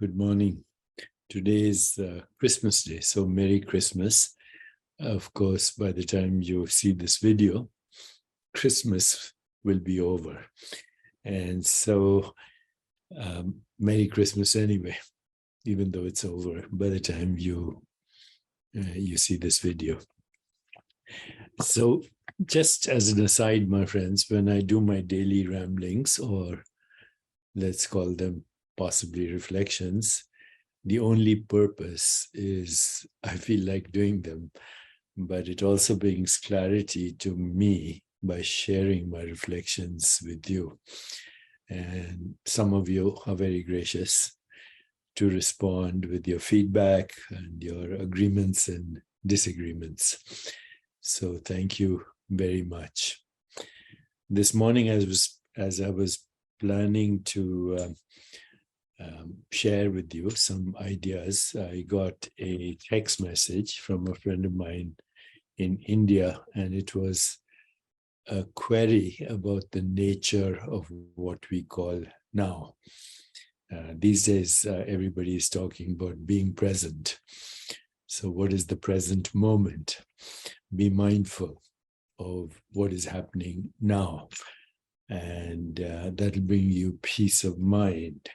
Good morning. Today is Christmas Day, so Merry Christmas. Of course, by the time you see this video, Christmas will be over. And so, Merry Christmas anyway, even though it's over by the time you see this video. So, just as an aside, my friends, when I do my daily ramblings, or let's call them possibly reflections, the only purpose is I feel like doing them, but it also brings clarity to me by sharing my reflections with you. And some of you are very gracious to respond with your feedback and your agreements and disagreements. So thank you very much. This morning, as I was planning to share with you some ideas, I got a text message from a friend of mine in India, and it was a query about the nature of what we call now. These days, everybody is talking about being present. So what is the present moment? Be mindful of what is happening now, and that'll bring you peace of mind.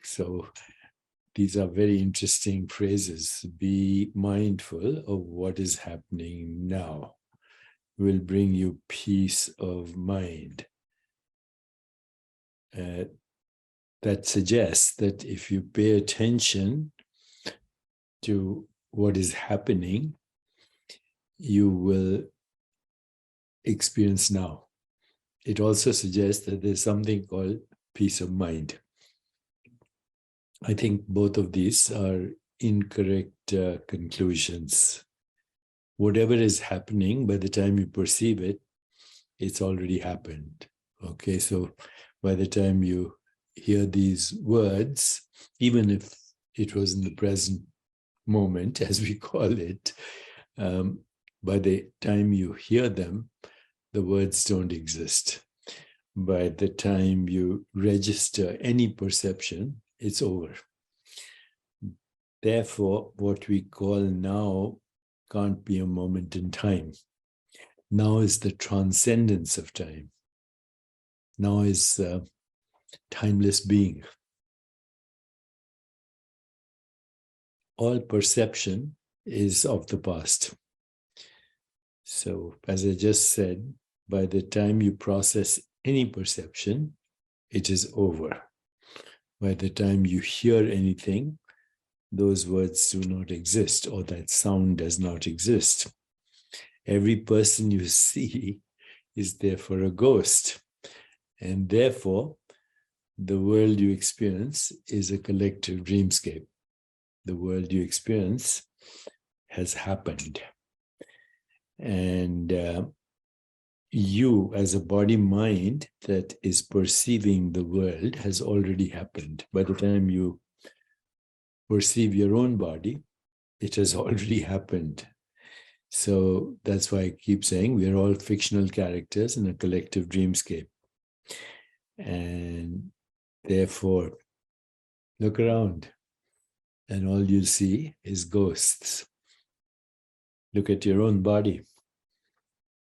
So these are very interesting phrases. Be mindful of what is happening now will bring you peace of mind. That suggests that if you pay attention to what is happening, you will experience now. It also suggests that there's something called peace of mind. I think both of these are incorrect conclusions. Whatever is happening, by the time you perceive it, it's already happened. Okay, so by the time you hear these words, even if it was in the present moment, as we call it, by the time you hear them, the words don't exist. By the time you register any perception, it's over. Therefore, what we call now can't be a moment in time. Now is the transcendence of time. Now is timeless being. All perception is of the past. So, as I just said, by the time you process any perception, it is over. By the time you hear anything, those words do not exist, or that sound does not exist. Every person you see is therefore a ghost. And therefore, the world you experience is a collective dreamscape. The world you experience has happened. And you, as a body-mind that is perceiving the world, has already happened. By the time you perceive your own body, it has already happened. So that's why I keep saying we are all fictional characters in a collective dreamscape. And therefore, look around and all you see is ghosts. Look at your own body.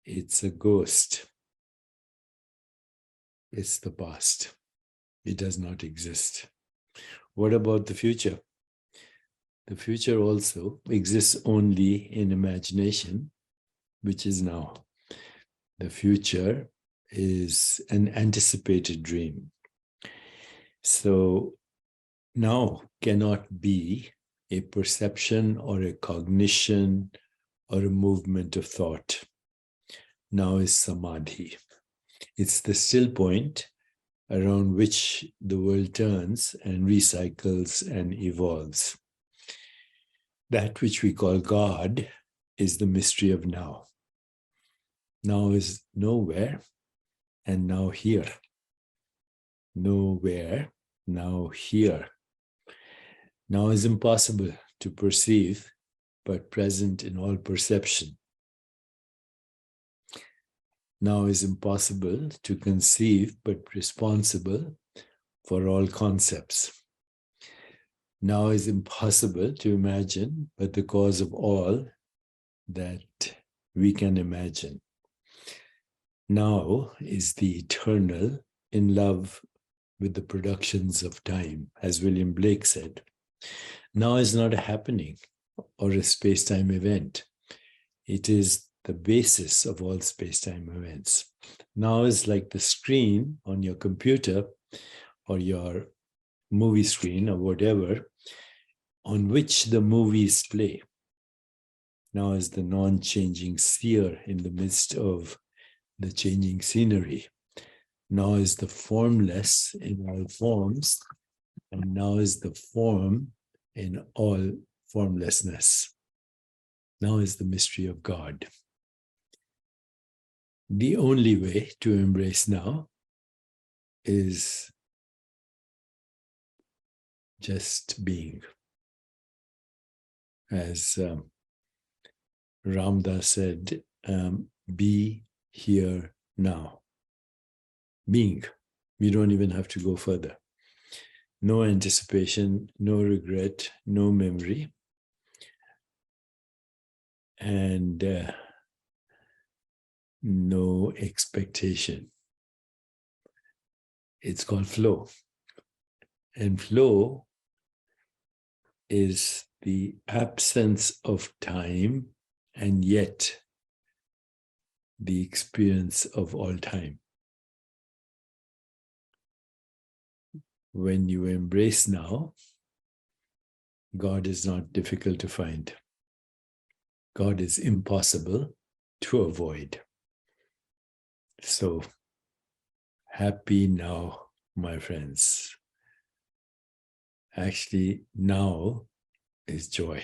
It's a ghost. It's the past. It does not exist. What about the future? The future also exists only in imagination, which is now. The future is an anticipated dream. So now cannot be a perception or a cognition or a movement of thought. Now is samadhi. It's the still point around which the world turns and recycles and evolves. That which we call God is the mystery of now. Now is nowhere and now here. Nowhere, now here. Now is impossible to perceive, but present in all perception. Now is impossible to conceive, but responsible for all concepts. Now is impossible to imagine, but the cause of all that we can imagine. Now is the eternal, in love with the productions of time, as William Blake said. Now is not a happening or a space-time event. It is the basis of all space-time events. Now is like the screen on your computer or your movie screen or whatever, on which the movies play. Now is the non-changing seer in the midst of the changing scenery. Now is the formless in all forms, and now is the form in all formlessness. Now is the mystery of God. The only way to embrace now is just being. As Ramdas said, be here now. Being. We don't even have to go further. No anticipation, no regret, no memory. And no expectation. It's called flow. And flow is the absence of time and yet the experience of all time. When you embrace now, God is not difficult to find. God is impossible to avoid. So, happy now, my friends. Actually, now is joy.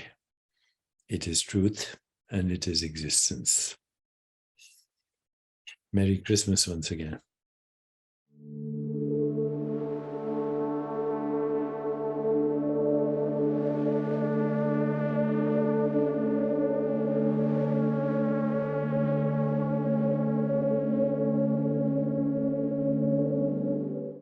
It is truth and it is existence. Merry Christmas once again.